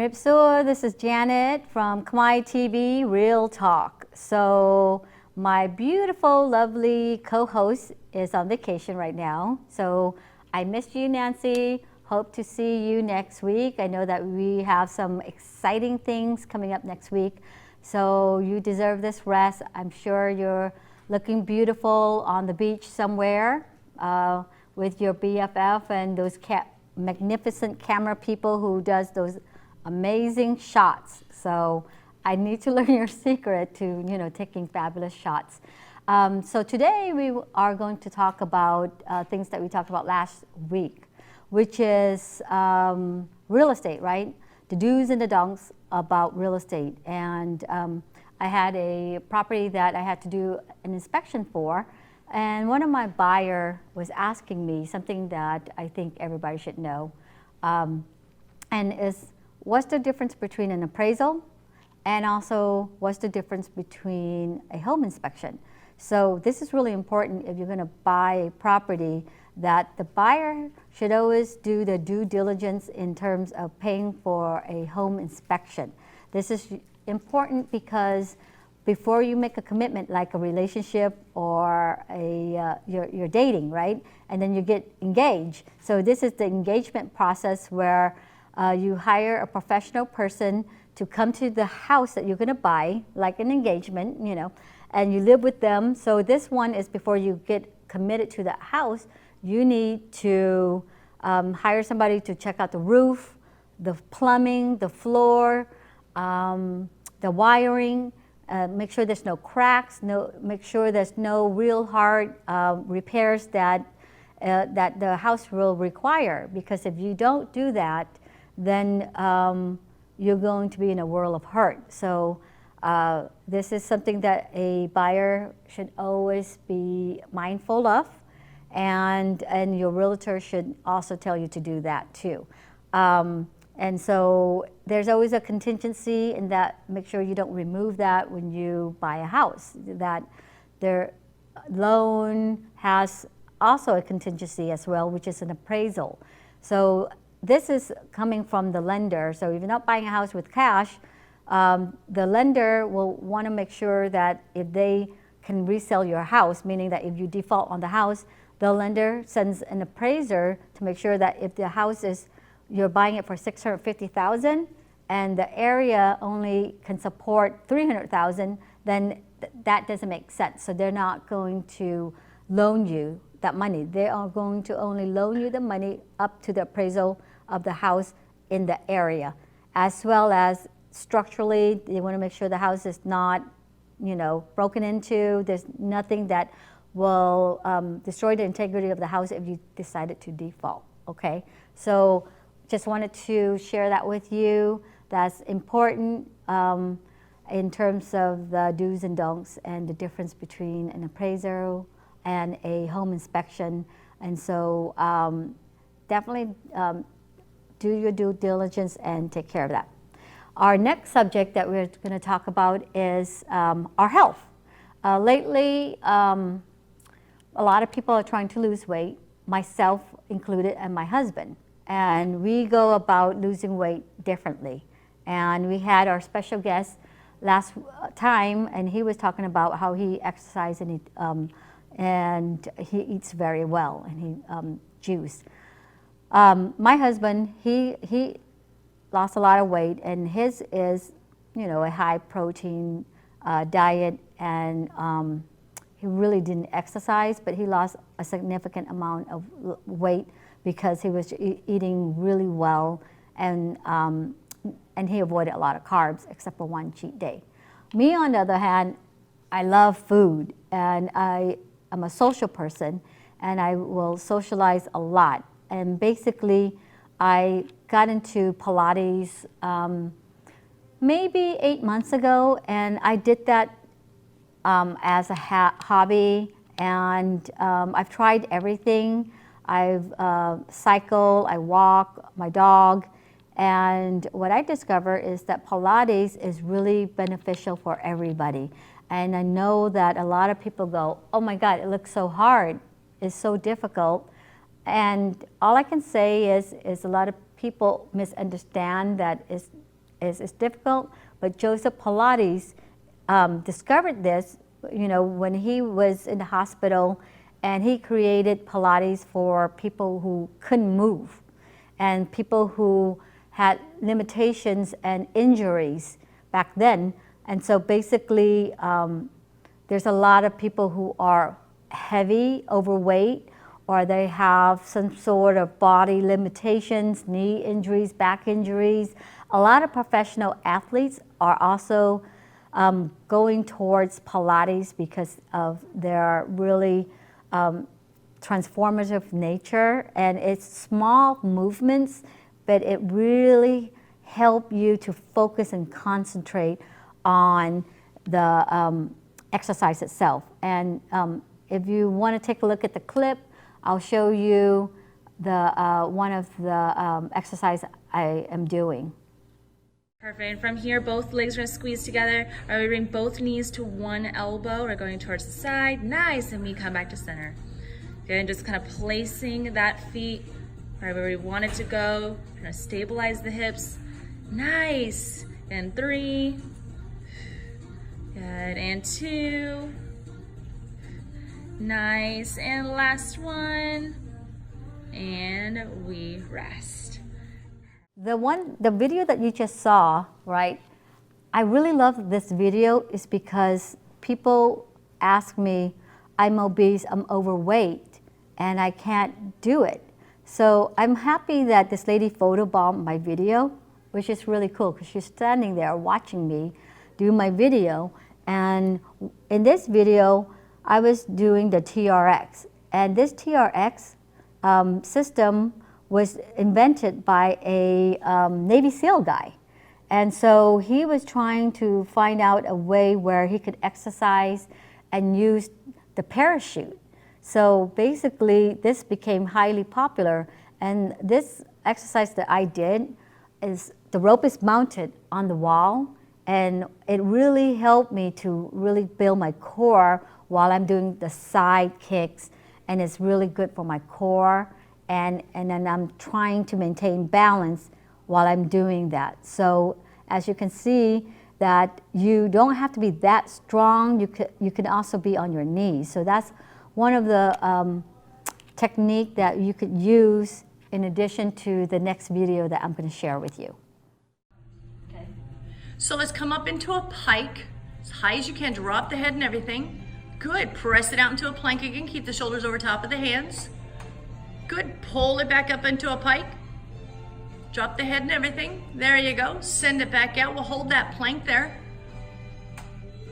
Rip Sur, this is Janet from Khmer TV Real Talk. So my beautiful, lovely co-host is on vacation right now. So I missed you, Nancy. Hope to see you next week. I know that we have some exciting things coming up next week. So you deserve this rest. I'm sure you're looking beautiful on the beach somewhere with your BFF and those magnificent camera people who does those amazing shots. So I need to learn your secret to taking fabulous shots. So today we are going to talk about things that we talked about last week, which is real estate, right? The do's and the don'ts about real estate. And I had a property that I had to do an inspection for, and one of my buyer was asking me something that I think everybody should know, and is what's the difference between an appraisal and also what's the difference between a home inspection. So this is really important if you're going to buy a property, that the buyer should always do the due diligence in terms of paying for a home inspection. This is important because before you make a commitment like a relationship or you're dating, right? And then you get engaged. So this is the engagement process where you hire a professional person to come to the house that you're going to buy, like an engagement, and you live with them. So this one is before you get committed to the house, you need to hire somebody to check out the roof, the plumbing, the floor, the wiring, make sure there's no cracks, make sure there's no real hard repairs that the house will require. Because if you don't do that, then you're going to be in a world of hurt. So this is something that a buyer should always be mindful of, and your realtor should also tell you to do that too. And so there's always a contingency in that. Make sure you don't remove that when you buy a house. That their loan has also a contingency as well, which is an appraisal. So this is coming from the lender. So if you're not buying a house with cash, the lender will want to make sure that if they can resell your house, meaning that if you default on the house, the lender sends an appraiser to make sure that if the house is, you're buying it for $650,000 and the area only can support $300,000, then that doesn't make sense. So they're not going to loan you that money. They are going to only loan you the money up to the appraisal of the house in the area, as well as structurally. They want to make sure the house is not, broken into. There's nothing that will destroy the integrity of the house if you decided to default. Okay, so just wanted to share that with you. That's important in terms of the do's and don'ts and the difference between an appraisal and a home inspection. And so definitely do your due diligence and take care of that. Our next subject that we're going to talk about is our health. Lately, a lot of people are trying to lose weight, myself included and my husband. And we go about losing weight differently. And we had our special guest last time, and he was talking about how he exercises and he eats very well, and he juice. My husband, he lost a lot of weight, and his is, a high protein diet, and he really didn't exercise, but he lost a significant amount of weight because he was eating really well, and he avoided a lot of carbs except for one cheat day. Me, on the other hand, I love food, and I am a social person, and I will socialize a lot. And basically, I got into Pilates maybe 8 months ago, and I did that as a hobby, and I've tried everything. I've cycled, I walk my dog, and what I discovered is that Pilates is really beneficial for everybody. And I know that a lot of people go, oh my God, it looks so hard, it's so difficult. And all I can say is a lot of people misunderstand that is difficult, but Joseph Pilates discovered this, when he was in the hospital, and he created Pilates for people who couldn't move and people who had limitations and injuries back then. And so basically, there's a lot of people who are heavy, overweight, or they have some sort of body limitations, knee injuries, back injuries. A lot of professional athletes are also going towards Pilates because of their really transformative nature, and it's small movements, but it really help you to focus and concentrate on the exercise itself. And if you want to take a look at the clip, I'll show you the one of the exercise I am doing. Perfect. And from here, both legs are going to squeeze together. All right, we bring both knees to one elbow. We're going towards the side. Nice. And we come back to center. Okay, and just kind of placing that feet right where we want it to go. We're going to stabilize the hips. Nice. And 3. Good. And 2. Nice. And last one. And we rest. The video that you just saw, right? I really love this video is because people ask me, I'm obese, I'm overweight, and I can't do it. So I'm happy that this lady photobombed my video, which is really cool because she's standing there watching me do my video. And in this video, I was doing the TRX. And this TRX system was invented by a Navy SEAL guy. And so he was trying to find out a way where he could exercise and use the parachute. So basically, this became highly popular. And this exercise that I did is the rope is mounted on the wall, and it really helped me to really build my core while I'm doing the side kicks, and it's really good for my core. And then I'm trying to maintain balance while I'm doing that. So as you can see, that you don't have to be that strong. You can also be on your knees. So that's one of the technique that you could use in addition to the next video that I'm going to share with you. Okay. So let's come up into a pike as high as you can. Drop the head and everything. Good. Press it out into a plank again. Keep the shoulders over top of the hands. Good. Pull it back up into a pike. Drop the head and everything. There you go. Send it back out. We'll hold that plank there.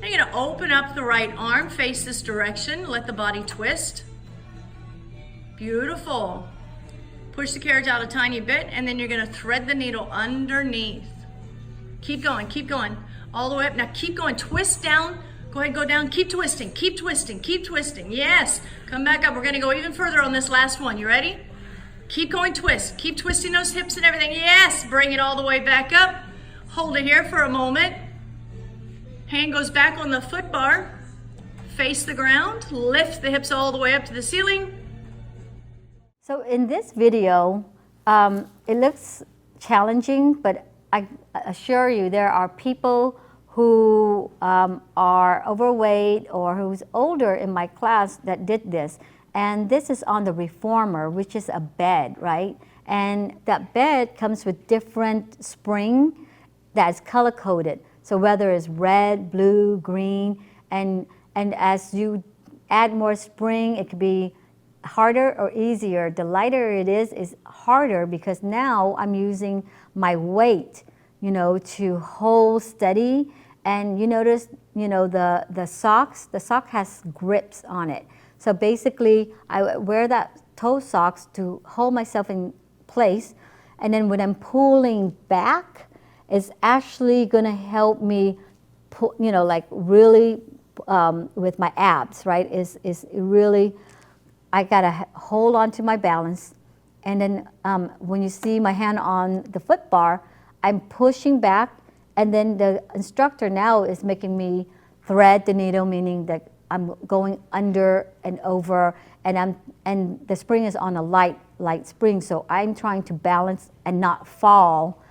Now you're going to open up the right arm, face this direction. Let the body twist. Beautiful. Push the carriage out a tiny bit, and then you're going to thread the needle underneath. Keep going, keep going. All the way up. Now keep going. Twist down. Go ahead, go down. Keep twisting, keep twisting, keep twisting. Yes. Come back up. We're going to go even further on this last one. You ready? Keep going, twist. Keep twisting those hips and everything. Yes. Bring it all the way back up. Hold it here for a moment. Hand goes back on the foot bar. Face the ground. Lift the hips all the way up to the ceiling. So in this video, it looks challenging, but I assure you there are people who are overweight or who's older in my class that did this. And this is on the reformer, which is a bed, right? And that bed comes with different spring that's color-coded. So whether it's red, blue, green, and as you add more spring, it could be harder or easier. The lighter it is harder because now I'm using my weight, to hold steady. And you notice, the sock has grips on it. So basically, I wear that toe socks to hold myself in place. And then when I'm pulling back, it's actually going to help me, pull, like really with my abs, right? Is really, I got to hold on to my balance. And then when you see my hand on the foot bar, I'm pushing back. And then the instructor now is making me thread the needle, meaning that I'm going under and over, and the spring is on a light spring, so I'm trying to balance and not fall.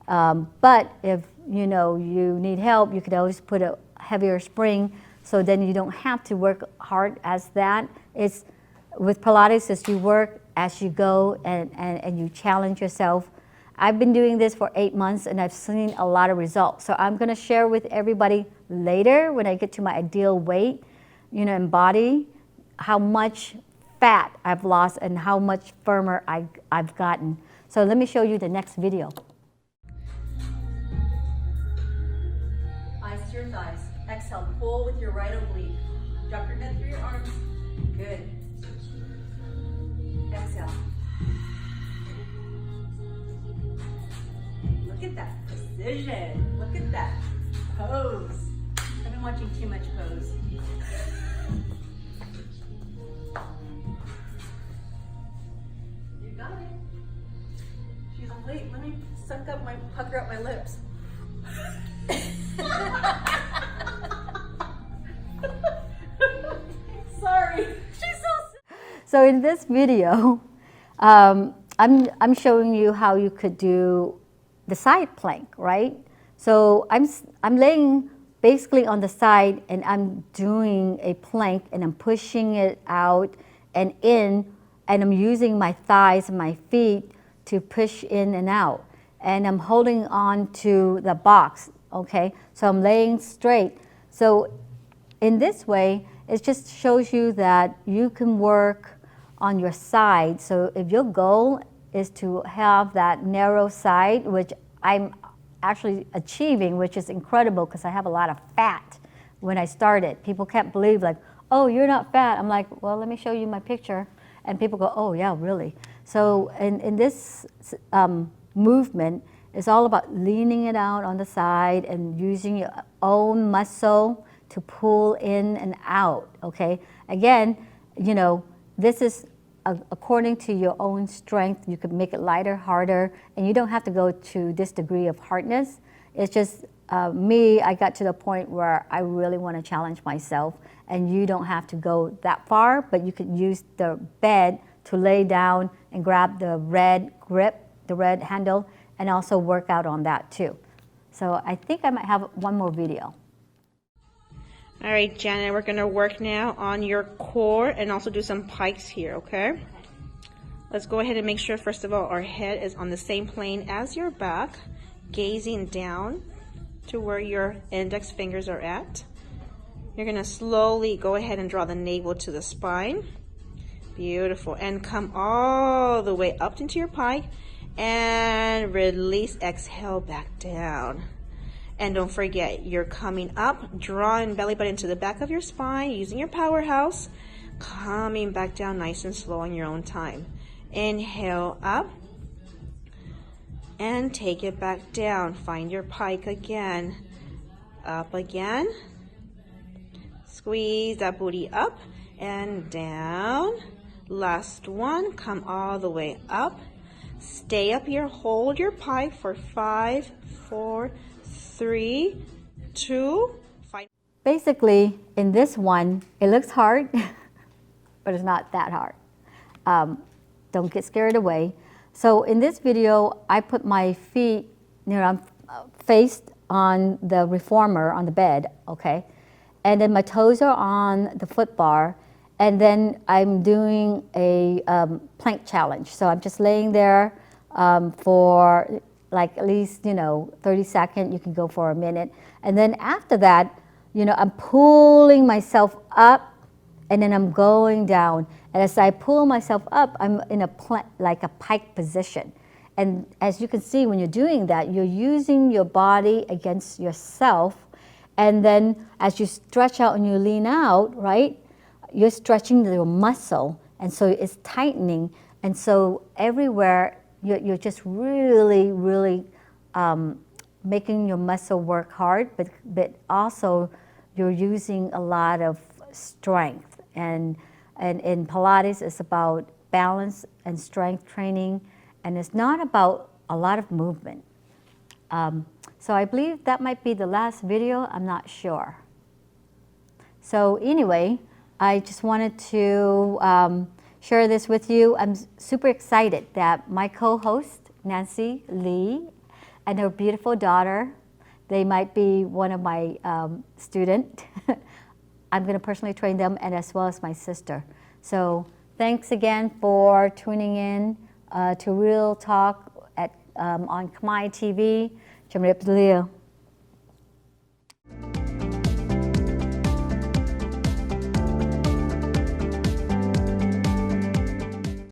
But if you know, you need help, you could always put a heavier spring, so then you don't have to work hard as that. It's with Pilates, as you work as you go and you challenge yourself. I've been doing this for 8 months and I've seen a lot of results. So I'm gonna share with everybody later when I get to my ideal weight, you know, and body, how much fat I've lost and how much firmer I've gotten. So let me show you the next video. Eyes to your thighs. Exhale, pull with your right oblique. Drop your head through your arms. Good. Exhale. Look at that precision. Look at that pose. I've been watching too much pose. You got it. She's like, wait, let me suck up my, pucker up my lips. Sorry. She's so in this video, I'm showing you how you could do the side plank, right? So I'm laying basically on the side and I'm doing a plank and I'm pushing it out and in, and I'm using my thighs and my feet to push in and out. And I'm holding on to the box, okay? So I'm laying straight. So in this way, it just shows you that you can work on your side. So if your goal is to have that narrow side, which I'm actually achieving, which is incredible because I have a lot of fat when I started. People can't believe, like, oh, you're not fat. I'm like, well, let me show you my picture. And people go, oh yeah, really? So in this movement, it's all about leaning it out on the side and using your own muscle to pull in and out, okay? Again, you know, this is according to your own strength. You could make it lighter, harder, and you don't have to go to this degree of hardness. It's just me, I got to the point where I really want to challenge myself, and you don't have to go that far, but you could use the bed to lay down and grab the red grip, the red handle, and also work out on that too. So I think I might have one more video. All right, Janet, we're gonna work now on your core and also do some pikes here, okay? Let's go ahead and make sure, first of all, our head is on the same plane as your back, gazing down to where your index fingers are at. You're gonna slowly go ahead and draw the navel to the spine. Beautiful, and come all the way up into your pike and release, exhale back down. And don't forget, you're coming up, drawing belly button to the back of your spine, using your powerhouse, coming back down nice and slow on your own time. Inhale up, and take it back down. Find your pike again. Up again. Squeeze that booty up and down. Last one, come all the way up. Stay up here, hold your pike for 5, 4, 3, 2, 5. Basically, in this one, it looks hard, but it's not that hard. Don't get scared away. So in this video, I put my feet, you know, I'm faced on the reformer on the bed, okay? And then my toes are on the foot bar, and then I'm doing a plank challenge. So I'm just laying there for like at least, you know, 30 seconds, you can go for a minute. And then after that, you know, I'm pulling myself up and then I'm going down. And as I pull myself up, I'm in a like a pike position. And as you can see, when you're doing that, you're using your body against yourself. And then as you stretch out and you lean out, right, you're stretching your muscle. And so it's tightening. And so everywhere, you're just really, really making your muscle work hard, but also you're using a lot of strength. And in Pilates, it's about balance and strength training, and it's not about a lot of movement. So I believe that might be the last video, I'm not sure. So anyway, I just wanted to share this with you. I'm super excited that my co-host, Nancy Lee, and her beautiful daughter, they might be one of my student. I'm going to personally train them, and as well as my sister. So thanks again for tuning in to Real Talk on Khmer TV. Chăm Rip Leo.